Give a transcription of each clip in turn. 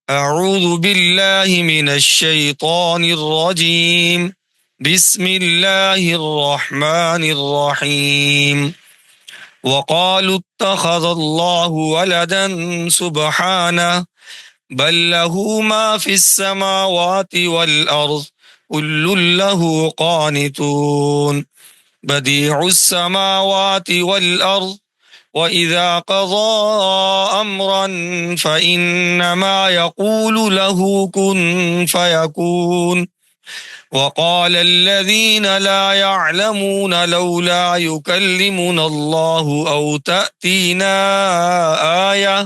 أعوذ بالله من الشيطان الرجيم. بسم الله الرحمن الرحيم. وقالوا اتخذ الله ولدا سبحانه بل له ما في السماوات والأرض كل له قانتون بديع السماوات والأرض وإذا قضى أمرا فإنما يقول له كن فيكون. وقال الذين لا يعلمون لولا يكلمنا الله أو تأتينا آية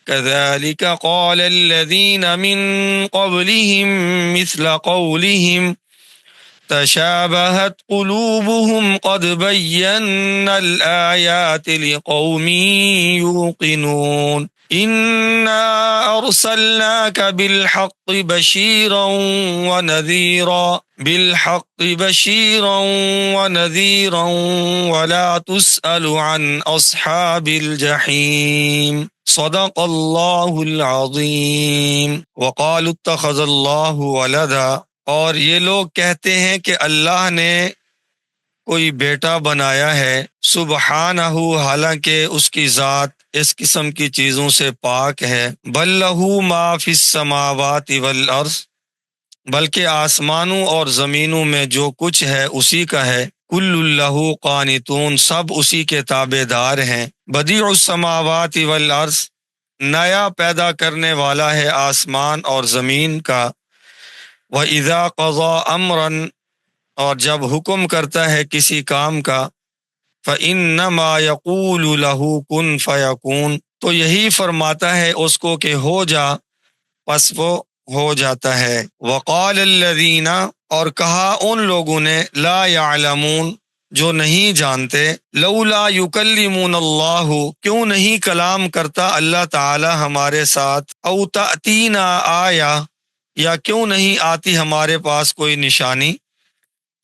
كذلك قال الذين من قبلهم مثل قولهم تشابهت قلوبهم قد بينا الآيات لقوم يوقنون. إنا أرسلناك بالحق بشيرا ونذيرا ولا تسأل عن أصحاب الجحيم. صدق اللہ العظیم. وقالوا اتخذ اللہ ولدا، اور یہ لوگ کہتے ہیں کہ اللہ نے کوئی بیٹا بنایا ہے، سبحانہ، حالانکہ اس کی ذات اس قسم کی چیزوں سے پاک ہے، بل لہ ما فی السماوات والارض، بلکہ آسمانوں اور زمینوں میں جو کچھ ہے اسی کا ہے، کل لہ قانتون، سب اسی کے تابع دار ہیں، بدیع السماوات والارض، نیا پیدا کرنے والا ہے آسمان اور زمین کا، وَإِذَا قَضَى أَمْرًا، اور جب حکم کرتا ہے کسی کام کا، فَإِنَّمَا يَقُولُ لَهُ كُن فَيَكُونُ، تو یہی فرماتا ہے اس کو کہ ہو جا، پس وہ ہو جاتا ہے۔ وَقَالَ الَّذِينَ، اور کہا ان لوگوں نے، لا يعلمون، جو نہیں جانتے، لولا یکلمون اللہ، کیوں نہیں کلام کرتا اللہ تعالی ہمارے ساتھ، او تأتینا آیا، یا کیوں نہیں آتی ہمارے پاس کوئی نشانی،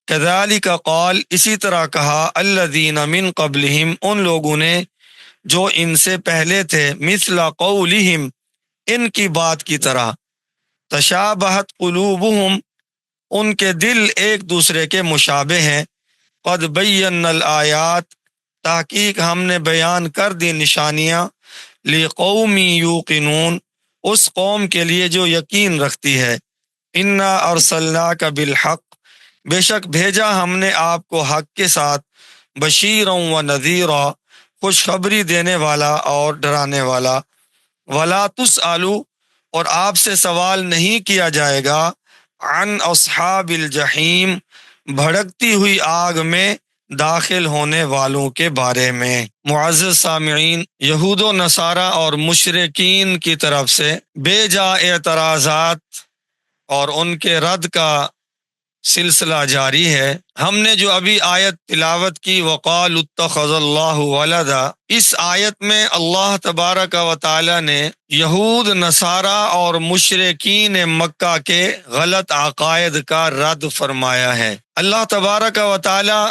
کذالک قال، اسی طرح کہا، الذین من قبلہم، ان لوگوں نے جو ان سے پہلے تھے، مثل قولہم، ان کی بات کی طرح، تشابہت قلوبہم، ان کے دل ایک دوسرے کے مشابہ ہیں، قد بینا الآیات، تحقیق ہم نے بیان کر دی نشانیاں، لقوم یوقنون، اس قوم کے لیے جو یقین رکھتی ہے، انا ارسلناک بالحق، بے شک بھیجا ہم نے آپ کو حق کے ساتھ، بشیرا و نذیرا، خوشخبری دینے والا اور ڈرانے والا، ولا تسألوا، اور آپ سے سوال نہیں کیا جائے گا، عن اصحاب الجحیم، بھڑکتی ہوئی آگ میں داخل ہونے والوں کے بارے میں۔ معزز سامعین، یہود و نصارہ اور مشرکین کی طرف سے بے جا اعتراضات اور ان کے رد کا سلسلہ جاری ہے۔ ہم نے جو ابھی آیت تلاوت کی، وقالوا اتخذ اللہ ولدا، اس آیت میں اللہ تبارک و تعالی نے یہود، نصارہ اور مشرکین مکہ کے غلط عقائد کا رد فرمایا ہے۔ اللہ تبارک و تعالی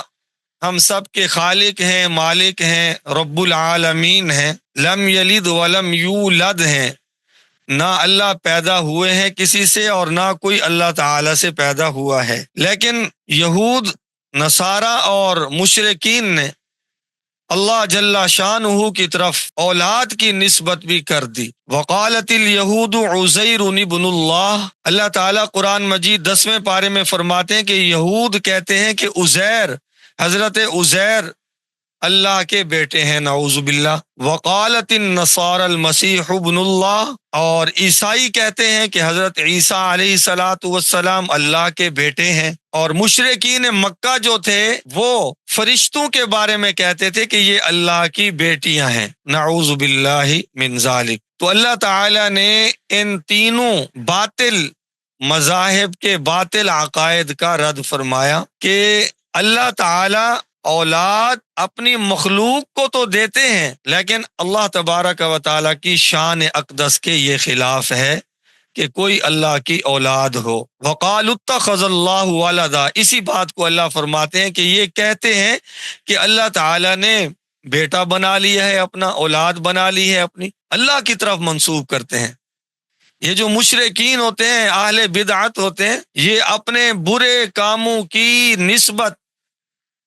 ہم سب کے خالق ہیں، مالک ہیں، رب العالمین ہیں، لم یلد ولم یولد ہیں، نہ اللہ پیدا ہوئے ہیں کسی سے اور نہ کوئی اللہ تعالی سے پیدا ہوا ہے۔ لیکن یہود، نصارہ اور مشرکین نے اللہ جل شانہ کی طرف اولاد کی نسبت بھی کر دی۔ وقالت الیہود عزیر ابن اللہ، اللہ تعالیٰ قرآن مجید 10ویں پارے میں فرماتے ہیں کہ یہود کہتے ہیں کہ عزیر، حضرت عزیر اللہ کے بیٹے ہیں، نعوذ باللہ۔ وقالت النصارى المسیح ابن اللہ، اور عیسائی کہتے ہیں کہ حضرت عیسیٰ علیہ السلام اللہ کے بیٹے ہیں، اور مشرکین مکہ جو تھے وہ فرشتوں کے بارے میں کہتے تھے کہ یہ اللہ کی بیٹیاں ہیں، نعوذ باللہ من ذالک۔ تو اللہ تعالی نے ان تینوں باطل مذاہب کے باطل عقائد کا رد فرمایا کہ اللہ تعالی اولاد اپنی مخلوق کو تو دیتے ہیں، لیکن اللہ تبارک و تعالیٰ کی شان اقدس کے یہ خلاف ہے کہ کوئی اللہ کی اولاد ہو۔ وقالوا اتخذ اللہ ولدا، اسی بات کو اللہ فرماتے ہیں کہ یہ کہتے ہیں کہ اللہ تعالیٰ نے بیٹا بنا لیا ہے، اپنا اولاد بنا لی ہے اپنی، اللہ کی طرف منسوب کرتے ہیں۔ یہ جو مشرکین ہوتے ہیں، اہل بدعت ہوتے ہیں، یہ اپنے برے کاموں کی نسبت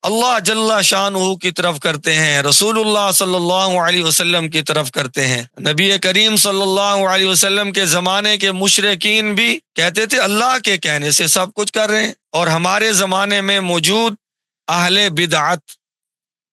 اللہ جل شانہ کی طرف کرتے ہیں، رسول اللہ صلی اللہ علیہ وسلم کی طرف کرتے ہیں۔ نبی کریم صلی اللہ علیہ وسلم کے زمانے کے مشرکین بھی کہتے تھے اللہ کے کہنے سے سب کچھ کر رہے ہیں، اور ہمارے زمانے میں موجود اہل بدعت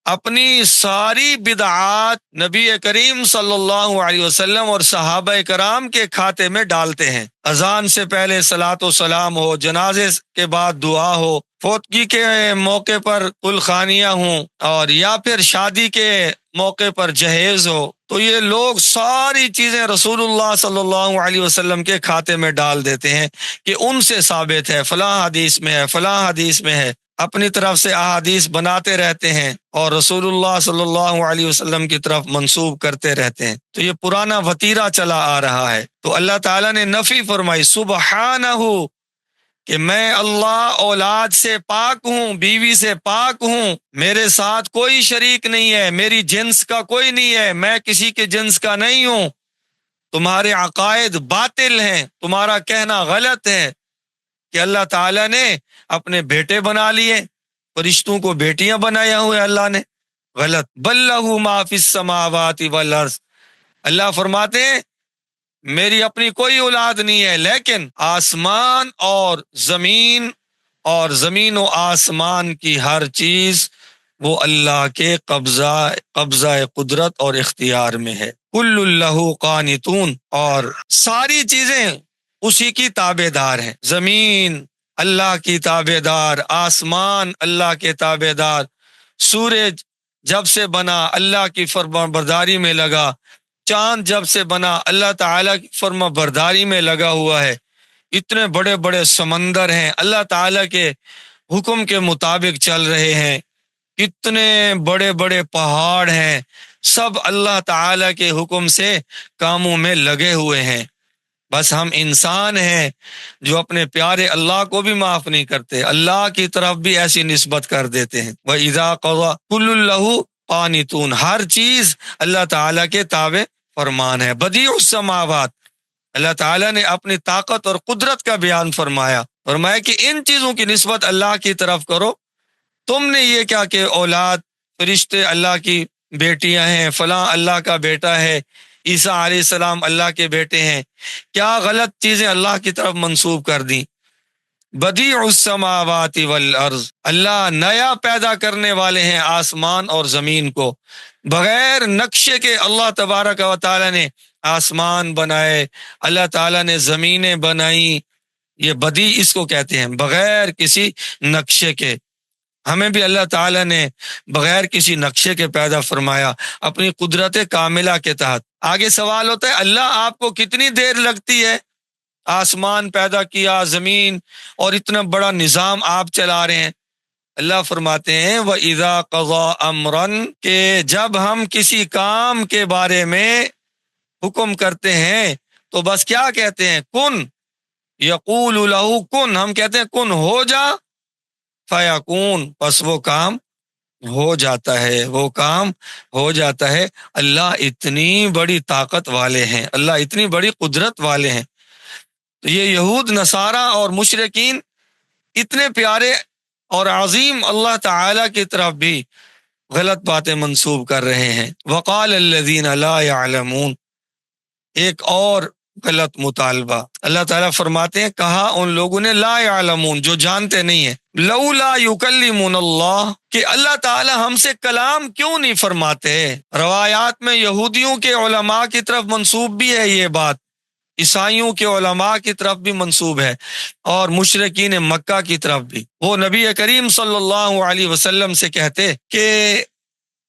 اپنی ساری بدعات نبی کریم صلی اللہ علیہ وسلم اور صحابہ کرام کے کھاتے میں ڈالتے ہیں۔ اذان سے پہلے صلاۃ و سلام ہو، جنازے کے بعد دعا ہو، فوتگی کے موقع پر کل خانیاں ہوں، اور یا پھر شادی کے موقع پر جہیز ہو، تو یہ لوگ ساری چیزیں رسول اللہ صلی اللہ علیہ وسلم کے کھاتے میں ڈال دیتے ہیں کہ ان سے ثابت ہے، فلاں حدیث میں ہے، فلاں حدیث میں ہے، اپنی طرف سے احادیث بناتے رہتے ہیں اور رسول اللہ صلی اللہ علیہ وسلم کی طرف منسوب کرتے رہتے ہیں۔ تو یہ پرانا وتیرہ چلا آ رہا ہے۔ تو اللہ تعالیٰ نے نفی فرمائی سبحانہ کہ میں اللہ اولاد سے پاک ہوں، بیوی سے پاک ہوں، میرے ساتھ کوئی شریک نہیں ہے، میری جنس کا کوئی نہیں ہے، میں کسی کے جنس کا نہیں ہوں، تمہارے عقائد باطل ہیں، تمہارا کہنا غلط ہے کہ اللہ تعالیٰ نے اپنے بیٹے بنا لیے، فرشتوں کو بیٹیاں بنایا ہوئے اللہ نے، غلط۔ بل لہ ما فی السماوات والارض، اللہ فرماتے ہیں میری اپنی کوئی اولاد نہیں ہے، لیکن آسمان اور زمین و آسمان کی ہر چیز وہ اللہ کے قبضہ قدرت اور اختیار میں ہے۔ کل لہ قانتون، اور ساری چیزیں اسی کی تابع دار ہیں، زمین اللہ کی تابع دار، آسمان اللہ کے تابع دار، سورج جب سے بنا اللہ کی فرما برداری میں لگا، چاند جب سے بنا اللہ تعالیٰ کی فرما برداری میں لگا ہوا ہے، اتنے بڑے بڑے سمندر ہیں اللہ تعالیٰ کے حکم کے مطابق چل رہے ہیں، اتنے بڑے بڑے پہاڑ ہیں، سب اللہ تعالیٰ کے حکم سے کاموں میں لگے ہوئے ہیں۔ بس ہم انسان ہیں جو اپنے پیارے اللہ کو بھی معاف نہیں کرتے، اللہ کی طرف بھی ایسی نسبت کر دیتے ہیں۔ وَإِذَا قَضَى كُلُّ لَهُ قَانِتُونَ، ہر چیز اللہ تعالیٰ کے تابع فرمان ہے۔ بدیع السماوات، اللہ تعالیٰ نے اپنی طاقت اور قدرت کا بیان فرمایا کہ ان چیزوں کی نسبت اللہ کی طرف کرو، تم نے یہ کیا کہ اولاد، فرشتے اللہ کی بیٹیاں ہیں، فلاں اللہ کا بیٹا ہے، عیسیٰ علیہ السلام اللہ کے بیٹے ہیں، کیا غلط چیزیں اللہ کی طرف منسوب کر دیں۔ بدیع السماوات والارض، اللہ نیا پیدا کرنے والے ہیں آسمان اور زمین کو، بغیر نقشے کے اللہ تبارک و تعالیٰ نے آسمان بنائے، اللہ تعالیٰ نے زمینیں بنائیں، یہ بدیع اس کو کہتے ہیں، بغیر کسی نقشے کے۔ ہمیں بھی اللہ تعالیٰ نے بغیر کسی نقشے کے پیدا فرمایا اپنی قدرت کاملہ کے تحت۔ آگے سوال ہوتا ہے اللہ آپ کو کتنی دیر لگتی ہے؟ آسمان پیدا کیا، زمین، اور اتنا بڑا نظام آپ چلا رہے ہیں۔ اللہ فرماتے ہیں وَإِذَا قَضَى أَمْرًا، کہ جب ہم کسی کام کے بارے میں حکم کرتے ہیں تو بس کیا کہتے ہیں؟ کن، یقول لہ کن، ہم کہتے ہیں کن ہو جا، فیکون، پس وہ کام ہو جاتا ہے، وہ کام ہو جاتا ہے۔ اللہ اتنی بڑی طاقت والے ہیں، اللہ اتنی بڑی قدرت والے ہیں۔ تو یہ یہود، نصارہ اور مشرکین اتنے پیارے اور عظیم اللہ تعالیٰ کی طرف بھی غلط باتیں منسوب کر رہے ہیں۔ وقال الذین لا يعلمون، ایک اور غلط مطالبہ، اللہ تعالیٰ فرماتے ہیں کہا ان لوگوں نے لا يعلمون، جو جانتے نہیں ہیں، لولا یکلمنا اللہ، کہ اللہ تعالیٰ ہم سے کلام کیوں نہیں فرماتے۔ روایات میں یہودیوں کے علماء کی طرف منسوب بھی ہے یہ بات، عیسائیوں کے علماء کی طرف بھی منسوب ہے، اور مشرکین مکہ کی طرف بھی۔ وہ نبی کریم صلی اللہ علیہ وسلم سے کہتے کہ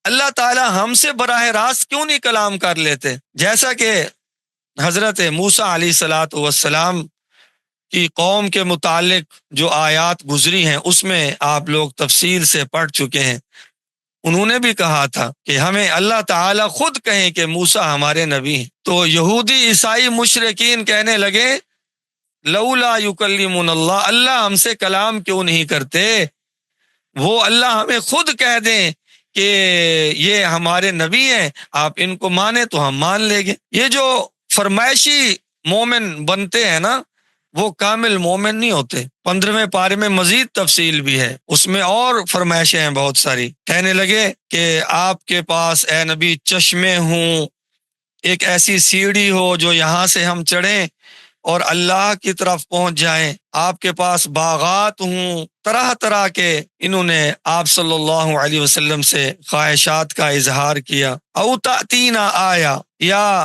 اللہ تعالیٰ ہم سے براہ راست کیوں نہیں کلام کر لیتے، جیسا کہ حضرت موسیٰ علیہ السلام کی قوم کے متعلق جو آیات گزری ہیں اس میں آپ لوگ تفصیل سے پڑھ چکے ہیں۔ انہوں نے بھی کہا تھا کہ ہمیں اللہ تعالیٰ خود کہیں کہ موسیٰ ہمارے نبی ہیں، تو یہودی عیسائی مشرکین کہنے لگے لولا یکلمنا اللہ، اللہ ہم سے کلام کیوں نہیں کرتے، وہ اللہ ہمیں خود کہہ دیں کہ یہ ہمارے نبی ہیں، آپ ان کو مانیں تو ہم مان لیں گے۔ یہ جو فرمائشی مومن بنتے ہیں نا وہ کامل مومن نہیں ہوتے۔ 15ویں پارے میں مزید تفصیل بھی ہے، اس میں اور فرمائشیں ہیں بہت ساری۔ کہنے لگے کہ آپ کے پاس اے نبی چشمے ہوں، ایک ایسی سیڑھی ہو جو یہاں سے ہم چڑھیں اور اللہ کی طرف پہنچ جائیں، آپ کے پاس باغات ہوں، طرح طرح کے۔ انہوں نے آپ صلی اللہ علیہ وسلم سے خواہشات کا اظہار کیا۔ او تأتینا آیا، یا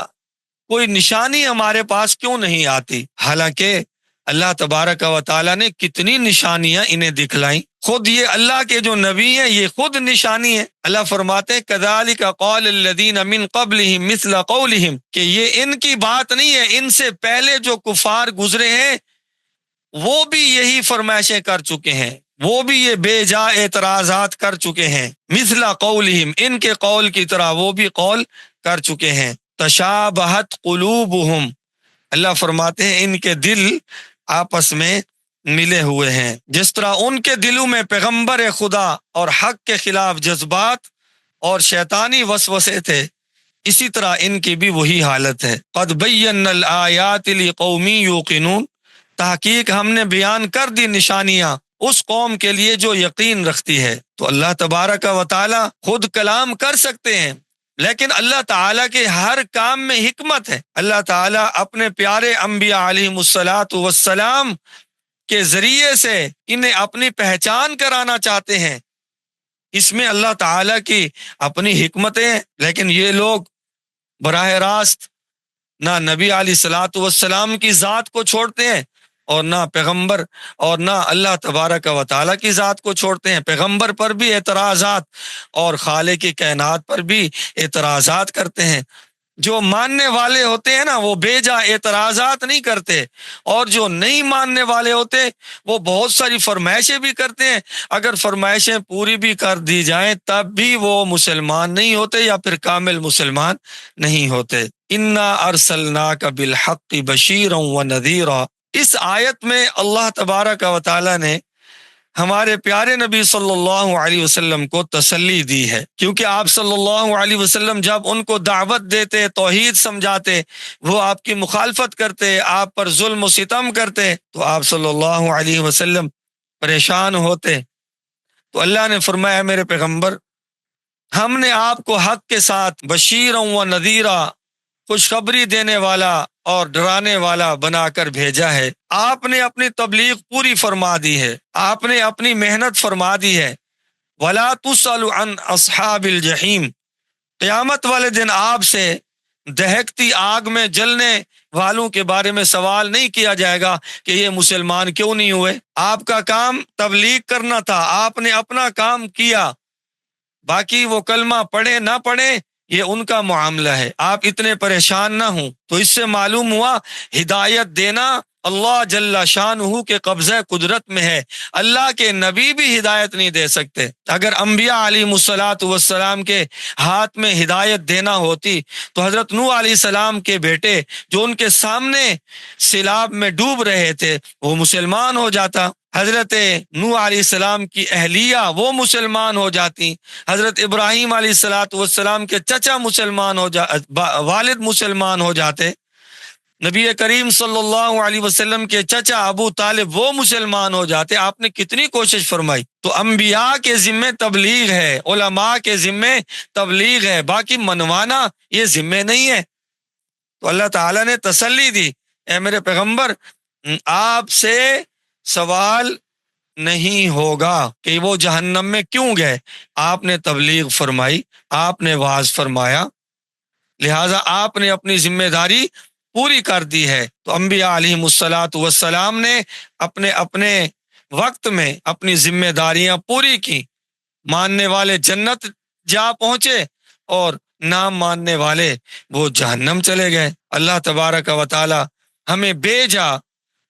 کوئی نشانی ہمارے پاس کیوں نہیں آتی؟ حالانکہ اللہ تبارک و تعالیٰ نے کتنی نشانیاں انہیں دکھلائیں۔ خود یہ اللہ کے جو نبی ہیں یہ خود نشانی ہے۔ اللہ فرماتے ہیں کذالک قال الذین من قبلہم مثل قولہم، کہ یہ ان کی بات نہیں ہے، ان سے پہلے جو کفار گزرے ہیں وہ بھی یہی فرمائشیں کر چکے ہیں، وہ بھی یہ بے جا اعتراضات کر چکے ہیں۔ مثل قولہم، ان کے قول کی طرح وہ بھی قول کر چکے ہیں۔ تشابہت قلوبہم، اللہ فرماتے ہیں ان کے دل آپس میں ملے ہوئے ہیں۔ جس طرح ان کے دلوں میں پیغمبر خدا اور حق کے خلاف جذبات اور شیطانی وسوسے تھے، اسی طرح ان کی بھی وہی حالت ہے۔ قد بینا الآیات لقوم یوقنون، تحقیق ہم نے بیان کر دی نشانیاں اس قوم کے لیے جو یقین رکھتی ہے۔ تو اللہ تبارک و تعالی خود کلام کر سکتے ہیں، لیکن اللہ تعالیٰ کے ہر کام میں حکمت ہے۔ اللہ تعالیٰ اپنے پیارے انبیاء علیہم الصلاۃ والسلام کے ذریعے سے انہیں اپنی پہچان کرانا چاہتے ہیں، اس میں اللہ تعالیٰ کی اپنی حکمتیں ہیں۔ لیکن یہ لوگ براہ راست نہ نبی علیہ الصلاۃ والسلام کی ذات کو چھوڑتے ہیں اور نہ پیغمبر اور نہ اللہ تبارک و تعالیٰ کی ذات کو چھوڑتے ہیں۔ پیغمبر پر بھی اعتراضات اور خالق کی کائنات پر بھی اعتراضات کرتے ہیں۔ جو ماننے والے ہوتے ہیں نا وہ بے جا اعتراضات نہیں کرتے، اور جو نہیں ماننے والے ہوتے وہ بہت ساری فرمائشیں بھی کرتے ہیں۔ اگر فرمائشیں پوری بھی کر دی جائیں تب بھی وہ مسلمان نہیں ہوتے یا پھر کامل مسلمان نہیں ہوتے۔ انا ارسلناک بالحق بشیرا ونذیرا، اس آیت میں اللہ تبارک و تعالی نے ہمارے پیارے نبی صلی اللہ علیہ وسلم کو تسلی دی ہے، کیونکہ آپ صلی اللہ علیہ وسلم جب ان کو دعوت دیتے، توحید سمجھاتے، وہ آپ کی مخالفت کرتے، آپ پر ظلم و ستم کرتے، تو آپ صلی اللہ علیہ وسلم پریشان ہوتے۔ تو اللہ نے فرمایا میرے پیغمبر، ہم نے آپ کو حق کے ساتھ بشیرا و نذیرا، خوشخبری دینے والا اور ڈرانے والا بنا کر بھیجا ہے۔ آپ نے اپنی تبلیغ پوری فرما دی ہے، آپ نے اپنی محنت فرما دی ہے۔ وَلَا تُسْأَلُ عَنْ أَصْحَابِ الْجَحِيمِ، قیامت والے دن آپ سے دہکتی آگ میں جلنے والوں کے بارے میں سوال نہیں کیا جائے گا کہ یہ مسلمان کیوں نہیں ہوئے۔ آپ کا کام تبلیغ کرنا تھا، آپ نے اپنا کام کیا، باقی وہ کلمہ پڑھیں نہ پڑھیں یہ ان کا معاملہ ہے، آپ اتنے پریشان نہ ہوں۔ تو اس سے معلوم ہوا ہدایت دینا اللہ جل شانہ کے قبضہ قدرت میں ہے، اللہ کے نبی بھی ہدایت نہیں دے سکتے۔ اگر انبیاء علیہ الصلاۃ والسلام کے ہاتھ میں ہدایت دینا ہوتی تو حضرت نوح علیہ السلام کے بیٹے جو ان کے سامنے سیلاب میں ڈوب رہے تھے وہ مسلمان ہو جاتا، حضرت نوح علیہ السلام کی اہلیہ وہ مسلمان ہو جاتی، حضرت ابراہیم علیہ الصلاۃ والسلام کے چچا مسلمان والد مسلمان ہو جاتے، نبی کریم صلی اللہ علیہ وسلم کے چچا ابو طالب وہ مسلمان ہو جاتے۔ آپ نے کتنی کوشش فرمائی۔ تو انبیاء کے ذمے تبلیغ ہے، علماء کے ذمے تبلیغ ہے، باقی منوانا یہ ذمے نہیں ہے۔ تو اللہ تعالیٰ نے تسلی دی، اے میرے پیغمبر آپ سے سوال نہیں ہوگا کہ وہ جہنم میں کیوں گئے، آپ نے تبلیغ فرمائی، آپ نے واعظ فرمایا، لہٰذا آپ نے اپنی ذمہ داری پوری کر دی ہے۔ تو انبیاء علیہ الصلاۃ والسلام نے اپنے اپنے وقت میں اپنی ذمہ داریاں پوری کی، ماننے والے جنت جا پہنچے اور نہ ماننے والے وہ جہنم چلے گئے۔ اللہ تبارک و تعالی ہمیں بے جا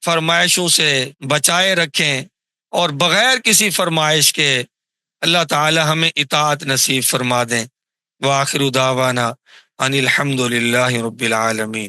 فرمائشوں سے بچائے رکھیں اور بغیر کسی فرمائش کے اللہ تعالی ہمیں اطاعت نصیب فرما دیں۔ وآخر دعوانا ان الحمد للہ رب العالمین۔